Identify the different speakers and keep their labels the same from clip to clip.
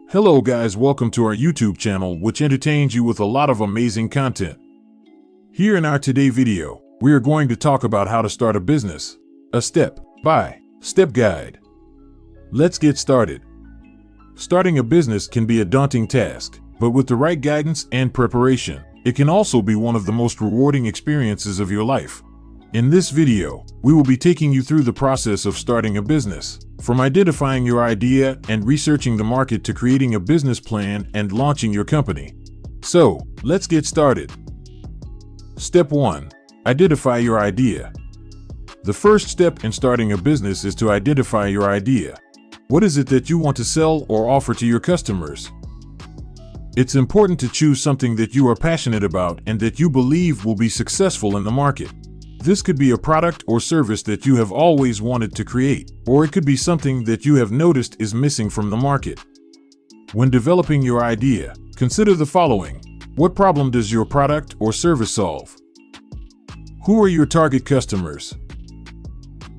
Speaker 1: Hello guys, welcome to our YouTube channel, which entertains you with a lot of amazing content. Here in our today video, we are going to talk about how to start a business, a step-by-step guide. Let's get started. Starting a business can be a daunting task, but with the right guidance and preparation, it can also be one of the most rewarding experiences of your life. In this video, we will be taking you through the process of starting a business, from identifying your idea and researching the market to creating a business plan and launching your company. So, let's get started. Step 1. Identify your idea. The first step in starting a business is to identify your idea. What is it that you want to sell or offer to your customers? It's important to choose something that you are passionate about and that you believe will be successful in the market. This could be a product or service that you have always wanted to create, or it could be something that you have noticed is missing from the market. When developing your idea, consider the following. What problem does your product or service solve? Who are your target customers?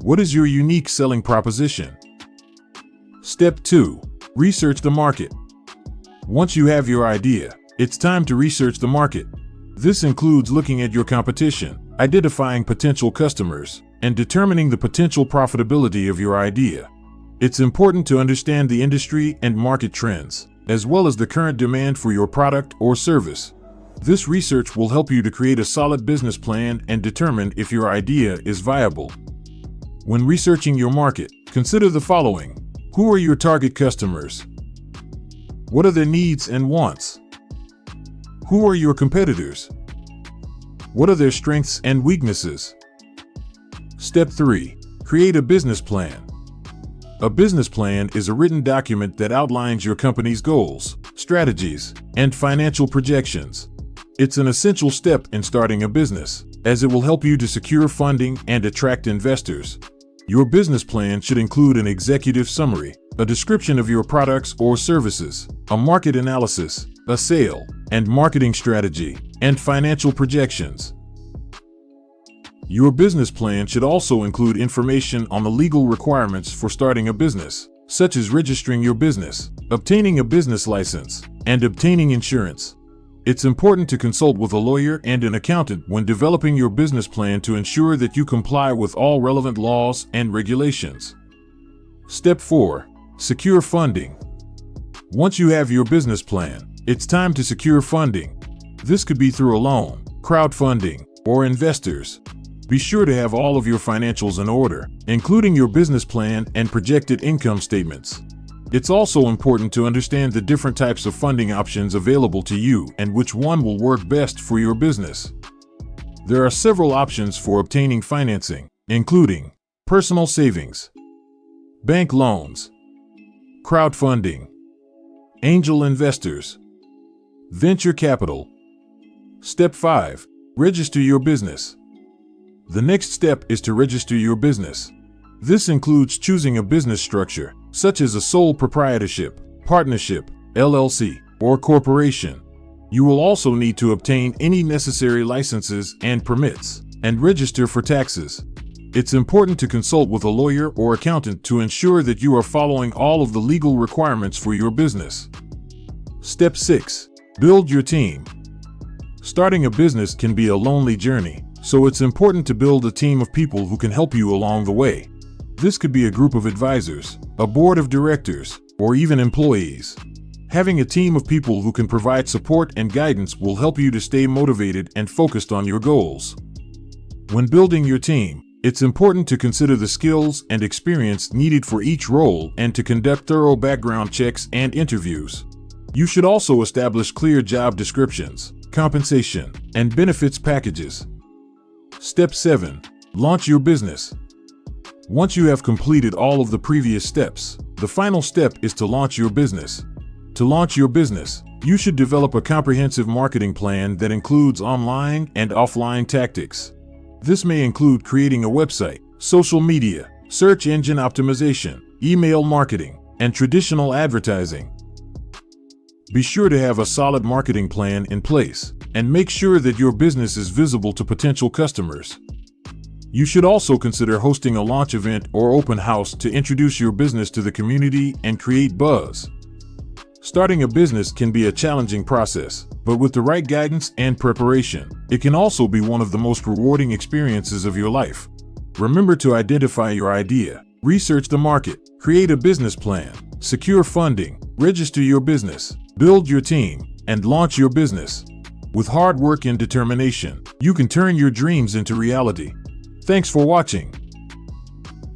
Speaker 1: What is your unique selling proposition? Step 2. Research the market. Once you have your idea, it's time to research the market. This includes looking at your competition, identifying potential customers, and determining the potential profitability of your idea. It's important to understand the industry and market trends, as well as the current demand for your product or service. This research will help you to create a solid business plan and determine if your idea is viable. When researching your market, consider the following. Who are your target customers? What are their needs and wants? Who are your competitors? What are their strengths and weaknesses? Step 3. Create a business plan. A business plan is a written document that outlines your company's goals, strategies, and financial projections. It's an essential step in starting a business, as it will help you to secure funding and attract investors. Your business plan should include an executive summary, a description of your products or services, a market analysis, a sale and marketing strategy, and financial projections. Your business plan should also include information on the legal requirements for starting a business, such as registering your business, obtaining a business license, and obtaining insurance. It's important to consult with a lawyer and an accountant when developing your business plan to ensure that you comply with all relevant laws and regulations. Step 4. Secure funding. Once you have your business plan, it's time to secure funding. This could be through a loan, crowdfunding, or investors. Be sure to have all of your financials in order, including your business plan and projected income statements. It's also important to understand the different types of funding options available to you and which one will work best for your business. There are several options for obtaining financing, including personal savings, bank loans, crowdfunding, angel investors, venture capital. Step 5. Register your business. The next step is to register your business. This includes choosing a business structure, such as a sole proprietorship, partnership, LLC, or corporation. You will also need to obtain any necessary licenses and permits, and register for taxes. It's important to consult with a lawyer or accountant to ensure that you are following all of the legal requirements for your business. Step 6. Build your team. Starting a business can be a lonely journey, so it's important to build a team of people who can help you along the way. This could be a group of advisors, a board of directors, or even employees. Having a team of people who can provide support and guidance will help you to stay motivated and focused on your goals. When building your team, it's important to consider the skills and experience needed for each role and to conduct thorough background checks and interviews. You should also establish clear job descriptions, compensation, and benefits packages. Step 7. Launch your business. Once you have completed all of the previous steps, the final step is to launch your business. To launch your business, you should develop a comprehensive marketing plan that includes online and offline tactics. This may include creating a website, social media, search engine optimization, email marketing, and traditional advertising. Be sure to have a solid marketing plan in place, and make sure that your business is visible to potential customers. You should also consider hosting a launch event or open house to introduce your business to the community and create buzz. Starting a business can be a challenging process, but with the right guidance and preparation, it can also be one of the most rewarding experiences of your life. Remember to identify your idea, research the market, create a business plan, secure funding, register your business, build your team, and launch your business. With hard work and determination, you can turn your dreams into reality. Thanks for watching.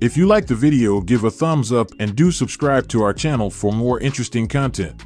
Speaker 1: If you liked the video, give a thumbs up and do subscribe to our channel for more interesting content.